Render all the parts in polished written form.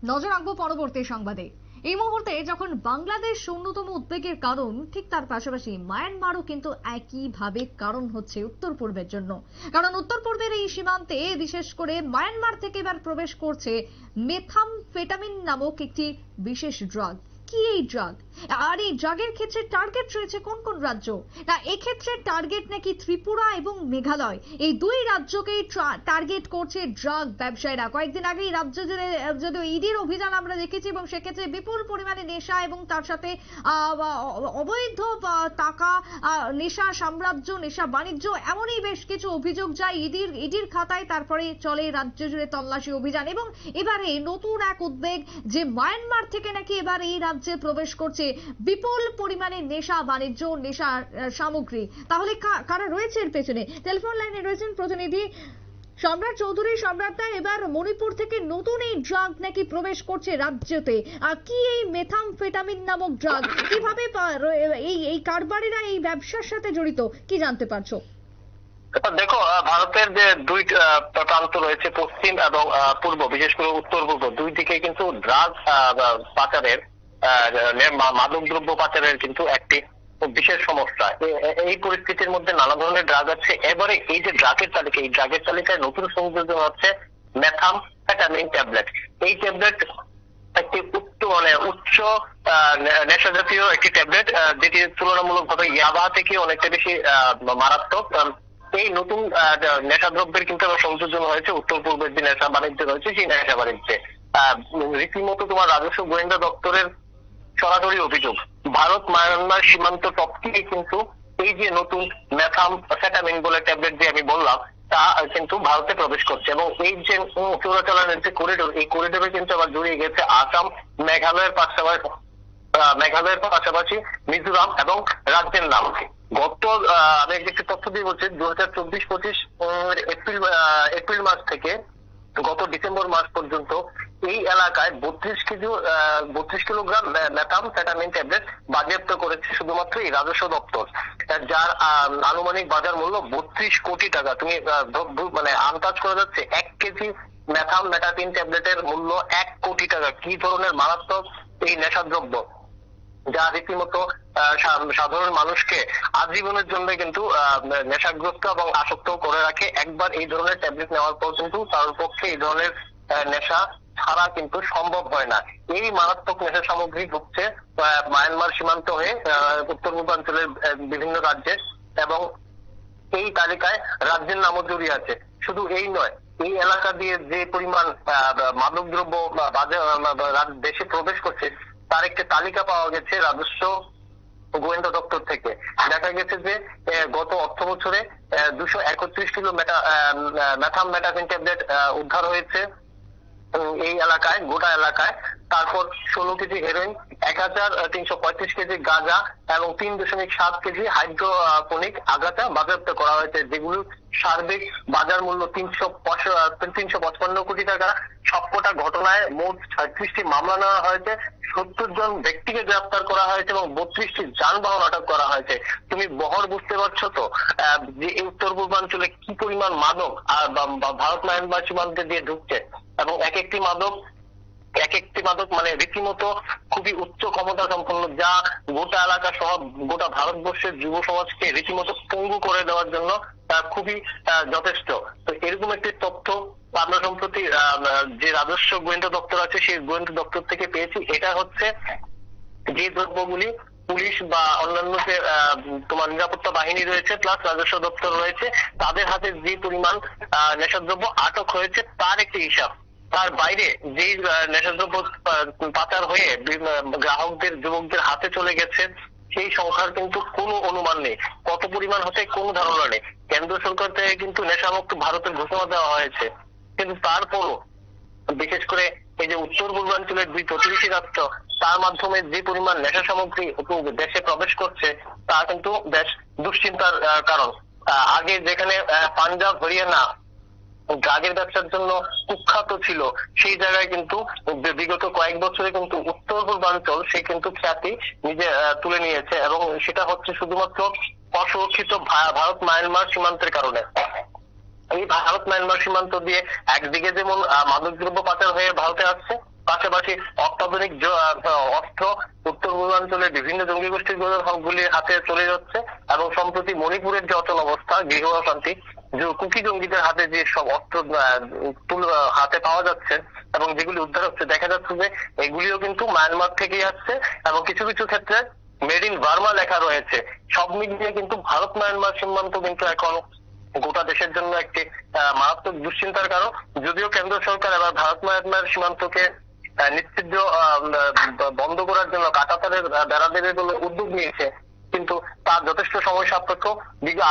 নজর রাখবো পরবর্তী সংবাদে। এই মুহূর্তে যখন বাংলাদেশ অন্যতম উদ্বেগের কারণ, ঠিক তার পাশাপাশি মায়ানমারও কিন্তু একইভাবে কারণ হচ্ছে উত্তর পূর্বের জন্য। কারণ উত্তর পূর্বের এই সীমান্তে বিশেষ করে মায়ানমার থেকে এবার প্রবেশ করছে মেথামফেটামিন নামক একটি বিশেষ ড্রাগ। কি এই ড্রাগ, আর এই ড্রাগের ক্ষেত্রে টার্গেট রয়েছে কোন কোন রাজ্য? না, এক্ষেত্রে টার্গেট নাকি ত্রিপুরা এবং মেঘালয়, এই দুই রাজ্যকেই টার্গেট করছে ড্রাগ ব্যবসায়ীরা। কয়েকদিন আগে রাজ্য জুড়ে যদিও ইডির অভিযান আমরা দেখেছি এবং সেক্ষেত্রে বিপুল পরিমাণে নেশা এবং তার সাথে অবৈধ টাকা, নেশা সাম্রাজ্য, নেশা বাণিজ্য, এমনই বেশ কিছু অভিযোগ যায় ইডির খাতায়। তারপরে চলে রাজ্য জুড়ে তল্লাশি অভিযান এবং এবারে নতুন এক উদ্বেগ যে মায়ানমার থেকে নাকি এবার এই রাজ্যে প্রবেশ করছে বিপুল পরিমাণে নেশা বাণিজ্য, নেশা সামগ্রী। তাহলে কারা রয়েছে এর পেছনে? টেলিফোন লাইনে রয়েছেন প্রতিনিধি সম্রাট চৌধুরী। সম্রাটদা, এবার মণিপুর থেকে নতুন এই ড্রাগ নাকি প্রবেশ করছে রাজ্যতে। কি এই মেথামফেটামিন নামক ড্রাগ, কিভাবে এই কারবারিরা এই ব্যবসার সাথে জড়িত, কি জানতে পারছো? দেখো, ভারতের যে দুই প্রান্ত রয়েছে, পশ্চিম এবং পূর্ব, বিশেষ করে উত্তর পূর্ব, দুই দিকে কিন্তু ড্রাগ পাচারের, মাদকদ্রব্য পাচারের কিন্তু একটি বিশেষ সমস্যা। এই পরিস্থিতির মধ্যে নানা ধরনের ড্রাগ আছে। এবারে এই যে ড্রাগের তালিকা, এই ড্রাগের তালিকায় নতুন সংযোজন হচ্ছে মেথামফেটামিন ট্যাবলেট। এই ট্যাবলেট একটি উচ্চ নেশা জাতীয় একটি ট্যাবলেট, যেটি তুলনামূলকভাবে ইয়াবা থেকে অনেকটা বেশি মারাত্মক। এই নতুন নেশাদ্রব্যের কিন্তু সংযোজন হয়েছে উত্তর পূর্বের যে নেশা বাণিজ্য রয়েছে, সেই নেশা বাণিজ্যে। রীতিমতো তোমার রাজস্ব গোয়েন্দা দপ্তরের সরাসরি অভিযোগ, ভারত মায়ানমার সীমান্ত টপকিয়ে কিন্তু এই যে নতুন মেথামফেটামিন বলে ট্যাবলেট যে আমি বললাম, তা কিন্তু ভারতে প্রবেশ করছে। এবং এই যে চোরাচালানের যে করিডোর, এই করিডোরে কিন্তু আবার জড়িয়ে গেছে আসাম, মেঘালয়ের পাশাপাশি মিজোরাম এবং রাজ্যের নাম। আমি একটি তথ্য দিয়ে বলছি, 2024-25 এপ্রিল মাস থেকে গত ডিসেম্বর মাস পর্যন্ত এই এলাকায় 32 কিলোগ্রাম মেথামফেটামিন ট্যাবলেট বাজেয়াপ্ত করেছে শুধুমাত্র এই রাজস্ব দপ্তর, যার আনুমানিক বাজার মূল্য 32 কোটি টাকা। তুমি মানে আন্দাজ করা যাচ্ছে 1 কেজি মেথামফেটামিন ট্যাবলেটের মূল্য 1 কোটি টাকা। কি ধরনের মারাত্মক এই নেশাদ্রব্য, যা রীতিমতো সাধারণ মানুষকে আজীবনের জন্য কিন্তু নেশাগ্রস্ত এবং আসক্ত করে রাখে। একবার এই ধরনের ট্যাবলেট নেওয়ার পর কিন্তু তার পক্ষে এই ধরনের নেশা ছাড়া কিন্তু সম্ভব হয় না। এই মারাত্মক নেশা সামগ্রী ঢুকছে মায়ানমার সীমান্ত হয়ে উত্তর পূর্বাঞ্চলের বিভিন্ন রাজ্যে, এবং এই তালিকায় রাজ্যের নামও জড়িয়ে আছে। শুধু এই নয়, এই এলাকা দিয়ে যে পরিমাণ মাদকদ্রব্য দেশে প্রবেশ করছে, তার একটি তালিকা পাওয়া গেছে রাজস্ব গোয়েন্দা দপ্তর থেকে। দেখা গেছে যে গত অর্থ বছরে 231 কিলো মেথামফেটামিন ট্যাবলেট উদ্ধার হয়েছে এই এলাকায়, গোটা এলাকায়। তারপর 16 কেজি হেরোইন, 1335 কেজি গাঁজা এবং 3.7 কেজি হাইড্রোপনিক আগাছা বাজেয়াপ্ত করা হয়েছে, যেগুলো সার্বিক বাজার মূল্য 355 কোটি টাকা। সবকটা ঘটনায় মোট 36টি মামলা নেওয়া হয়েছে, 70 জন ব্যক্তিকে গ্রেপ্তার করা হয়েছে এবং 32টি যানবাহন আটক করা হয়েছে। তুমি বহর বুঝতে পারছো তো যে উত্তর পূর্বাঞ্চলে কি পরিমাণ মাদক ভারত মায়ানমার সীমান্তে দিয়ে ঢুকছে। এবং এক একটি মাদক মানে রীতিমতো খুবই উচ্চ ক্ষমতা সম্পন্ন, যা গোটা এলাকা সহ গোটা ভারতবর্ষের যুব সমাজকে রীতিমতো পঙ্গু করে দেওয়ার জন্য খুবই যথেষ্ট। তো এরকম একটি তথ্য আমরা সম্প্রতি যে রাজস্ব গোয়েন্দা দপ্তর আছে, সেই গোয়েন্দা দপ্তর থেকে পেয়েছি। এটা হচ্ছে যে দ্রব্যগুলি পুলিশ বা অন্যান্য যে তোমার নিরাপত্তা বাহিনী রয়েছে, প্লাস রাজস্ব দপ্তর রয়েছে, তাদের হাতে যে পরিমাণ নেশাদ্রব্য আটক হয়েছে তার একটি হিসাব। তার বাইরে যে নেশাদ্রব্য পাচার হয়ে গ্রাহকদের, যুবকদের হাতে চলে গেছে, সেই সংখ্যার কিন্তু কোনো অনুমান নেই। কত পরিমাণ হতে কোনো ধারণা নেই। কেন্দ্র সরকার থেকে কিন্তু নেশামুক্ত ভারতের ঘোষণা দেওয়া হয়েছে, কিন্তু তারপরও বিশেষ করে এই যে উত্তর পূর্বাঞ্চলের দুই প্রতিবেশী রাষ্ট্র, তার মাধ্যমে যে পরিমাণ নেশা সামগ্রী দেশে প্রবেশ করছে, তা কিন্তু বেশ দুশ্চিন্তার কারণ। আগে যেখানে পাঞ্জাব, হরিয়ানা ড্রাগের ব্যবসার জন্য কুখ্যাত ছিল, সেই জায়গায় কিন্তু বিগত কয়েক বছরে কিন্তু উত্তর পূর্বাঞ্চল সে কিন্তু খ্যাতি নিজে তুলে নিয়েছে, এবং সেটা হচ্ছে শুধুমাত্র অসুরক্ষিত ভারত মায়ানমার সীমান্তের কারণে। এই ভারত মায়ানমার সীমান্ত দিয়ে একদিকে যেমন মাদকদ্রব্য পাচার হয়ে ভারতে আসছে, পাশাপাশি অত্যাধুনিক অস্ত্র উত্তর পূর্বাঞ্চলের বিভিন্ন জঙ্গি গোষ্ঠীগুলির হাতে চলে যাচ্ছে এবং সম্প্রতি মণিপুরের যে অচল অবস্থা, গৃহ অশান্তি, যে কুকি জঙ্গিদের হাতে যে সব অস্ত্র হাতে পাওয়া যাচ্ছে এবং যেগুলি উদ্ধার হচ্ছে, দেখা যাচ্ছে যে এগুলিও কিন্তু মায়ানমার থেকেই আসছে এবং কিছু কিছু ক্ষেত্রে মেড ইন বার্মা লেখা রয়েছে। সব মিলিয়ে কিন্তু ভারত মায়ানমার সীমান্ত কিন্তু এখন গোটা দেশের জন্য একটি মারাত্মক দুশ্চিন্তার কারণ। যদিও কেন্দ্র সরকার এবার ভারত মায়ানমার সীমান্তকে নিশ্চিদ্র বন্ধ করার জন্য কাঁটাতারের বেড়া দেবে বলে উদ্যোগ নিয়েছে, কিন্তু তার যথেষ্ট সময় সাপেক্ষ।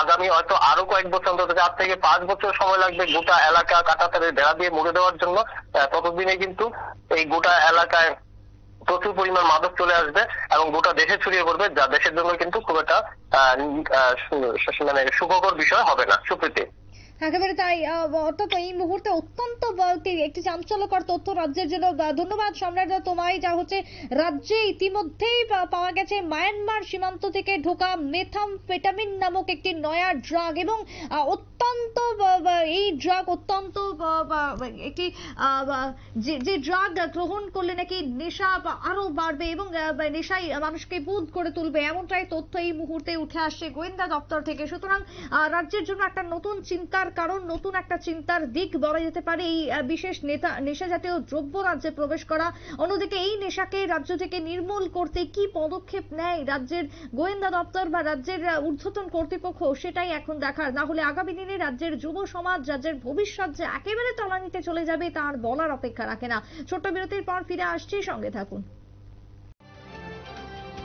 আগামী হয়তো আরো কয়েক বছর, অন্তত 4 থেকে 5 বছর সময় লাগবে গোটা এলাকা কাঁটাতারের বেড়া দিয়ে মুড়ে দেওয়ার জন্য। ততদিনে কিন্তু এই গোটা এলাকায় প্রচুর পরিমাণ মাদক চলে আসবে এবং গোটা দেশে ছড়িয়ে পড়বে, যা দেশের জন্য কিন্তু খুব একটা মানে সুখকর বিষয় হবে না। সুপ্রীতি, একেবারে তাই। অর্থাৎ এই মুহূর্তে অত্যন্ত একটি চাঞ্চল্যকর তথ্য রাজ্যের জন্য। ধন্যবাদ সম্রাটদা তোমায়। যা হচ্ছে, রাজ্যে ইতিমধ্যেই পাওয়া গেছে মায়ানমার সীমান্ত থেকে ঢোকা মেথামফেটামিন নামক একটি নয়া ড্রাগ, এবং অত্যন্ত এই ড্রাগ অত্যন্ত একটি যে ড্রাগ গ্রহণ করলে নাকি নেশা আরো বাড়বে এবং নেশাই মানুষকে বুঁদ করে তুলবে, এমনটাই তথ্য এই মুহূর্তে উঠে আসছে গোয়েন্দা দপ্তর থেকে। সুতরাং রাজ্যের জন্য একটা নতুন চিন্তার কারণ, নতুন একটা চিন্তার দিক বলা যেতে পারে এই বিশেষ নেশা জাতীয় দ্রব্য রাজ্যে প্রবেশ করা। অন্যদিকে এই নেশাকে রাজ্য থেকে নির্মূল করতে কি পদক্ষেপ নেয় রাজ্যের গোয়েন্দা দপ্তর বা রাজ্যের ঊর্ধ্বতন কর্তৃপক্ষ, সেটাই এখন দেখার। না হলে আগামী দিনে রাজ্যের যুব সমাজ, রাজ্যের ভবিষ্যৎ যে একেবারে তলানিতে চলে যাবে তার বলার অপেক্ষা রাখে না। ছোট্ট বিরতির পর ফিরে আসছি, সঙ্গে থাকুন।